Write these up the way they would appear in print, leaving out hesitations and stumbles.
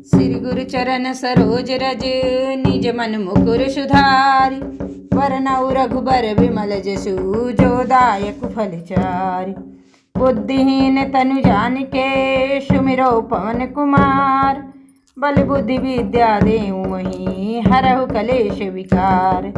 श्री गुरु चरण सरोज रज निज मन मुकुर सुधारि। वरनउ रघुबर विमल जसु जो दायक फल चारि। बुद्धिहीन तनु जानिके सुमिरो पवन कुमार। बल बुद्धि विद्या देहु मोहि हरहु कलेश विकार।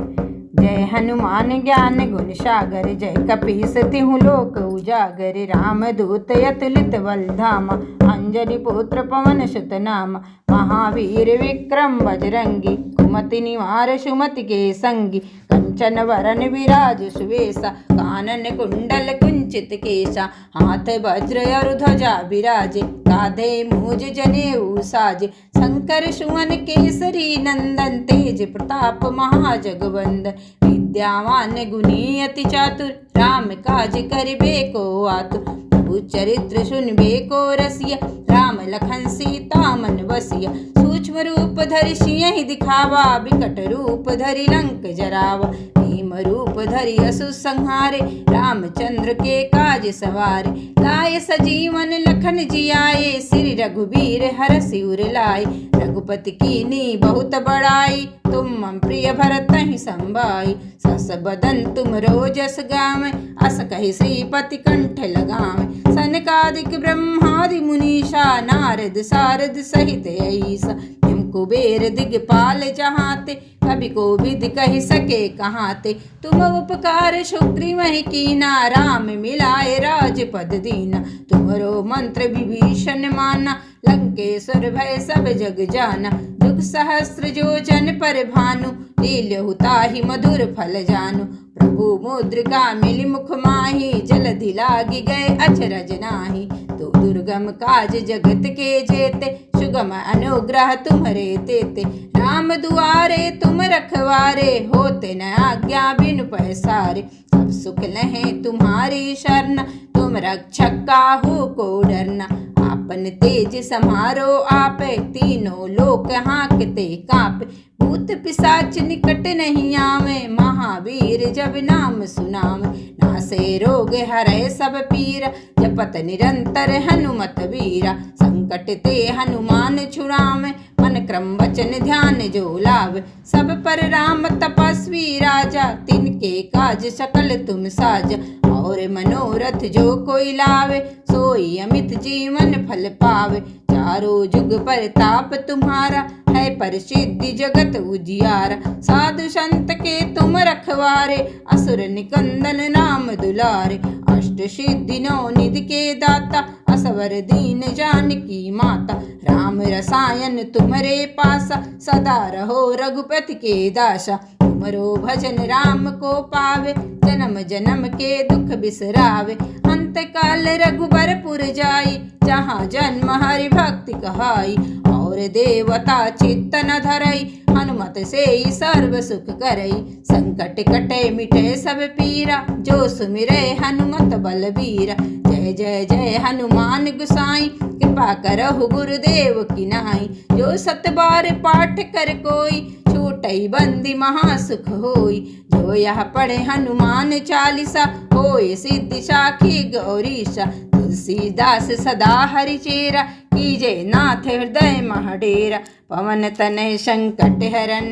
जय हनुमान ज्ञान गुण सागर जय कपीस तिहु लोक उजागर। राम दूत अतुलित बल धामा अंजनी पुत्र पवन सुत नामा। महावीर विक्रम बजरंगी कुमति निवार सुमति के संगी। कंचन वरन विराज सुवेशा कानन कुंडल कुंचित केशा। हाथ वज्र और ध्वजा विराजे कांधे मूज जनेऊ साजे। शंकर सुवन केसरी नंदन तेज प्रताप महाजगवंदन। विद्यावान गुणी अति चातुर राम काज करिबे को आतुर। प्रभु चरित्र सुनबे को रसिया राम लखन सीता मन बसिया। सूक्ष्म रूप धरि सियहि दिखावा बिकट रूप धरि लंक जरावा। भीम रूप धरि असुर संहारे रामचंद्र के काज सवारे। लाए सजीवन लखन जियाए श्री रघुबीर हरषि उर लाए। रघुपति कीन्ही बहुत बड़ाई तुम मम प्रिय भरतहि संभाई। सस बदन तुम रोजस गावें अस कहि श्रीपति कंठ लगावें। सनकादिक ब्रह्मादि मुनीषा नारद सारद सहित ऐसा। यम कुबेर दिगपाल जहाते कभी को विधि कहि सके कहाते। तुम उपकार सुग्रीवहि कीना राम मिलाए राजपद दीना। तुम्हरो मंत्र विभीषण माना लंकेश्वर भय सब जग जाना। दुख सहस्त्र जो जन पर भानु लील्यहु ताहि मधुर फल जानु। प्रभु मुद्रिका मिली मुख माहि जलधि लागी गए अचरज नाहि। तो दुर्गम काज जगत के जेते सुगम अनुग्रह तुम्हरे तेते। राम दुआरे तुम रखवारे होते न आज्ञा बिनु पैसारे। सब सुख लहे तुम्हारी शरण तुम रक्षक काहू को डरना। आपन तेज समारो आपे तीनों लोक हाँकते कांपे। भूत पिशाच निकट नहीं आवे महावीर जब नाम सुनावे। नासे रोग हरै सब पीरा जपत निरंतर हनुमत वीरा। संकट ते हनुमान छुड़ावे मन क्रम वचन ध्यान जो लावे। सब पर राम तपस्वी राजा तिनके काज सकल तुम साजा। और मनोरथ जो कोई लावे सोई अमित जीवन फल पावे। चारों जुग परताप तुम्हारा है प्रसिद्धि जगत उजियारा। साधु संत के तुम रखवारे असुर निकंदन नाम दुलारे। अष्ट सिद्धि नौ निधि के दाता असवर दीन जानकी माता। राम रसायन तुम्हारे पासा सदा रहो रघुपति के दासा। तुमरो भजन राम को पावे जन्म जन्म के दुख बिसरावे। अंत काल रघुबरपुर जाई जहाँ जन्म हरि भक्ति कहाई। और देवता चित्त न धरई हनुमत से ही सर्व सुख करई। संकट कटे मिटे सब पीरा जो सुमिरे हनुमत बलबीरा। जय जय जय हनुमान गुसाई कृपा करहु गुरुदेव की नाई। जो सत बार पाठ कर कोई छूटई बंदी महासुख होई। जो यह पढ़े हनुमान चालीसा होए सिद्धि साखी गौरीशा। तुलसीदास सदा हरि चेरा कीजे नाथ हृदय महडेरा। पवन तनय संकट हरन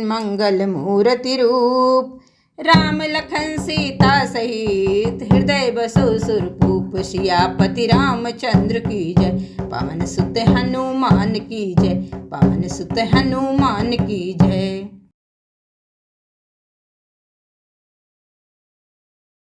मंगल मूर्ति रूप। राम लखन सीता सहित हृदय बसो सुरभूप। सियापति रामचंद्र की जय पवन सुत हनुमान की जय। पवन सुत हनुमान की जय।